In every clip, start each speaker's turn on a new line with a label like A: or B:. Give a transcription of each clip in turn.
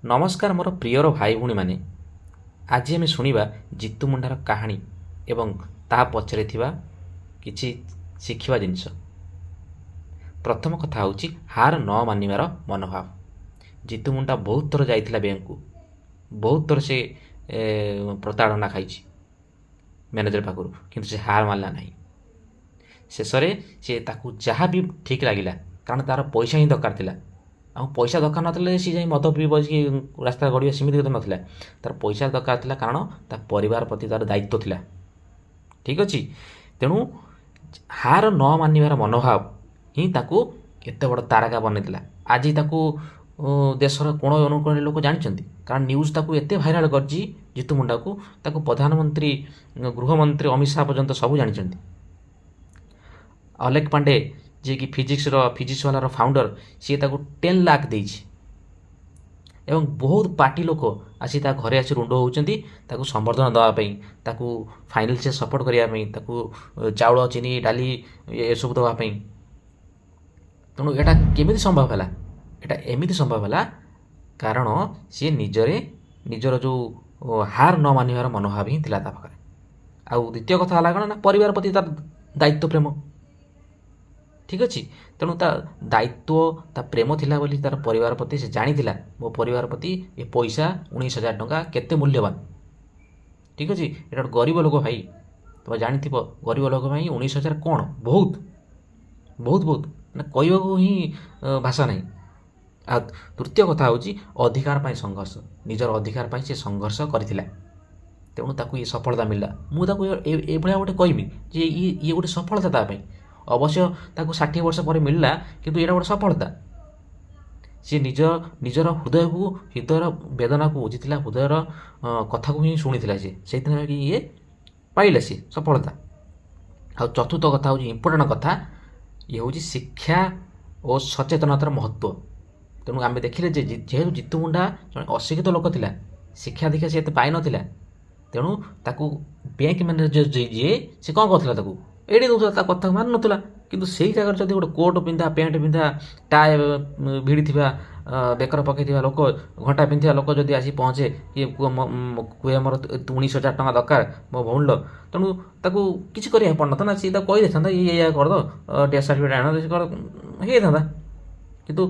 A: नमस्कार मोर प्रियर भाई भूणी मैंने आज आम शुणा जितु मुंडार कहानी एवं ता पचरे थिबा किछि शिखिबा जिनिस। प्रथम कथा हूँ हार न मानिबार मनोभाव। जितु मुंडा बहुत थर जाइथिला बैंक को, बहुत थर से प्रताड़ना खाई मैनेजर पाखु, किंतु से हार मानला नहीं। शेष से ताकू जहाँ भी ठीक लगिला, कारण तार पैसा ही दरकार थिला। ଆଉ ପଇସା ଦରକାର ନଥିଲେ ସେ ଯାଇ ମଦ ପିଇ ବସିକି ରାସ୍ତା ଗଡ଼ିବ ସେମିତି କଥା ନଥିଲା। ତାର ପଇସା ଦରକାର ଥିଲା, କାରଣ ତା ପରିବାର ପ୍ରତି ତାର ଦାୟିତ୍ୱ ଥିଲା। ଠିକ୍ ଅଛି। ତେଣୁ ହାର ନ ମାନିବାର ମନୋଭାବ ହିଁ ତାକୁ ଏତେ ବଡ଼ ତାରକା ବନେଇଥିଲା। ଆଜି ତାକୁ ଦେଶର କୋଣ ଅନୁକୋଣରେ ଲୋକ ଜାଣିଛନ୍ତି, କାରଣ ନ୍ୟୁଜ୍ ତାକୁ ଏତେ ଭାଇରାଲ୍ କରିଛି ଜିତୁ ମୁଣ୍ଡାକୁ, ତାକୁ ପ୍ରଧାନମନ୍ତ୍ରୀ, ଗୃହମନ୍ତ୍ରୀ ଅମିତ ଶାହା ପର୍ଯ୍ୟନ୍ତ ସବୁ ଜାଣିଛନ୍ତି। ଅଲେଖ ପାଣ୍ଡେ ଯିଏକି ଫିଜିକ୍ସ ବାଲାର ଫାଉଣ୍ଡର, ସିଏ ତାକୁ 10 ଲାख ଦେଇଛି ଏବଂ ବହୁତ ପାର୍ଟି ଲୋକ ଆସି ତା ଘରେ ଆସି ରୁଣ୍ଡ ହେଉଛନ୍ତି ତାକୁ ସମ୍ବର୍ଦ୍ଧନା ଦେବା ପାଇଁ, ତାକୁ ଫାଇନାନ୍ସିଆଲ ସପୋର୍ଟ କରିବା ପାଇଁ, ତାକୁ ଚାଉଳ ଚିନି ଡାଲି ଏସବୁ ଦେବା ପାଇଁ। ତେଣୁ ଏଇଟା କେମିତି ସମ୍ଭବ ହେଲା? ଏଇଟା ଏମିତି ସମ୍ଭବ ହେଲା କାରଣ ସିଏ ନିଜର ଯେଉଁ ହାର ନ ମାନିବାର ମନୋଭାବ ହିଁ ଥିଲା ତା ପାଖରେ। ଆଉ ଦ୍ୱିତୀୟ କଥା ହେଲା କ'ଣ ନା, ପରିବାର ପ୍ରତି ତାର ଦାୟିତ୍ୱ ପ୍ରେମ। ଠିକ୍ ଅଛି। ତେଣୁ ତା ଦାୟିତ୍ୱ ତା ପ୍ରେମ ଥିଲା ବୋଲି ତାର ପରିବାର ପ୍ରତି ସେ ଜାଣିଥିଲା, ମୋ ପରିବାର ପ୍ରତି ଏ ପଇସା 19,000 ଟଙ୍କା କେତେ ମୂଲ୍ୟବାନ। ଠିକ୍ ଅଛି। ଏଇଟା ଗୋଟେ ଗରିବ ଲୋକ ଭାଇ, ତୁମେ ଜାଣିଥିବ ଗରିବ ଲୋକ ପାଇଁ 19,000 କ'ଣ ବହୁତ ବହୁତ ବହୁତ, ମାନେ କହିବାକୁ ହିଁ ଭାଷା ନାହିଁ। ଆଉ ତୃତୀୟ କଥା ହେଉଛି ଅଧିକାର ପାଇଁ ସଂଘର୍ଷ। ନିଜର ଅଧିକାର ପାଇଁ ସେ ସଂଘର୍ଷ କରିଥିଲା, ତେଣୁ ତାକୁ ଏ ସଫଳତା ମିଳିଲା। ମୁଁ ତାକୁ ଏଭଳିଆ ଗୋଟେ କହିବି ଯେ ଇଏ ଗୋଟେ ସଫଳତା ତା ପାଇଁ। ଅବଶ୍ୟ ତାକୁ 60 ବର୍ଷ ପରେ ମିଳିଲା, କିନ୍ତୁ ଏଇଟା ଗୋଟେ ସଫଳତା। ସେ ନିଜର ହୃଦୟର ବେଦନାକୁ ବୁଝିଥିଲା, ହୃଦୟର କଥାକୁ ହିଁ ଶୁଣିଥିଲା ସେ, ସେଇଥିପାଇଁ ଇଏ ପାଇଲା ସେ ସଫଳତା। ଆଉ ଚତୁର୍ଥ କଥା ହେଉଛି ଇମ୍ପୋର୍ଟାଣ୍ଟ କଥା, ଇଏ ହେଉଛି ଶିକ୍ଷା ଓ ସଚେତନତାର ମହତ୍ତ୍ୱ। ତେଣୁ ଆମେ ଦେଖିଲେ ଯେ ଯେହେତୁ ଜିତୁ ମୁଣ୍ଡା ଜଣେ ଅଶିକ୍ଷିତ ଲୋକ ଥିଲା, ଶିକ୍ଷା ଦୀକ୍ଷା ସେ ଏତେ ପାଇନଥିଲା, ତେଣୁ ତାକୁ ବ୍ୟାଙ୍କ ମ୍ୟାନେଜର ଯିଏ ସେ କ'ଣ କରୁଥିଲା, ତାକୁ ଏଡ଼େଇ ଦେଉଥିଲା, ତା କଥାକୁ ମାନୁନଥିଲା। କିନ୍ତୁ ସେଇ ଜାଗାରେ ଯଦି ଗୋଟେ କୋଟ୍ ପିନ୍ଧା, ପ୍ୟାଣ୍ଟ ପିନ୍ଧା, ଟାଏ ଭିଡ଼ିଥିବା, ବେକର ପକାଇଥିବା ଲୋକ, ଘଣ୍ଟା ପିନ୍ଧିଥିବା ଲୋକ ଯଦି ଆସି ପହଞ୍ଚେ, ଇଏ କୁହେ ମୋର 19,000 ଟଙ୍କା ଦରକାର ମୋ ଭଉଣୀର, ତେଣୁ ତାକୁ କିଛି କରିବାକୁ ପଡ଼ିନଥାନ୍ତା। ସିଏ ତାକୁ କହିଦେଇଥାନ୍ତା ଇଏ କରିଦ, ଡେଥ୍ ସାର୍ଟିଫିକେଟ୍ ଆଣ, ହେଇଯାଇଥାନ୍ତା। କିନ୍ତୁ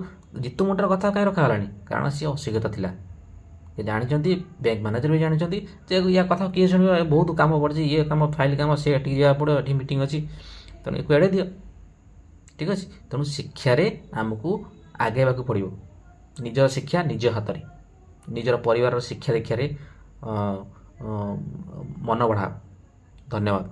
A: ଜିତୁ ମୁଣ୍ଡାର କଥା କାହିଁ ରଖାଗଲାଣି? କାରଣ ସିଏ ଅଶିକ୍ଷିତ ଥିଲା। ସେ ଜାଣିଛନ୍ତି, ବ୍ୟାଙ୍କ ମ୍ୟାନେଜର ବି ଜାଣିଛନ୍ତି ଯେ ୟା କଥା କିଏ ଶୁଣିବ, ବହୁତ କାମ ପଡ଼ିଛି, ଇଏ କାମ, ଫାଇଲ୍ କାମ, ସେ ଏଠିକି ଯିବାକୁ ପଡ଼ିବ, ଏଠି ମିଟିଂ ଅଛି, ତେଣୁ ଏକୁ ଏଡ଼େଇ ଦିଅ। ଠିକ୍ ଅଛି। ତେଣୁ ଶିକ୍ଷାରେ ଆମକୁ ଆଗେଇବାକୁ ପଡ଼ିବ। ନିଜର ଶିକ୍ଷା ନିଜ ହାତରେ, ନିଜର ପରିବାରର ଶିକ୍ଷା ଦୀକ୍ଷାରେ ମନ ବଢ଼ାଅ। ଧନ୍ୟବାଦ।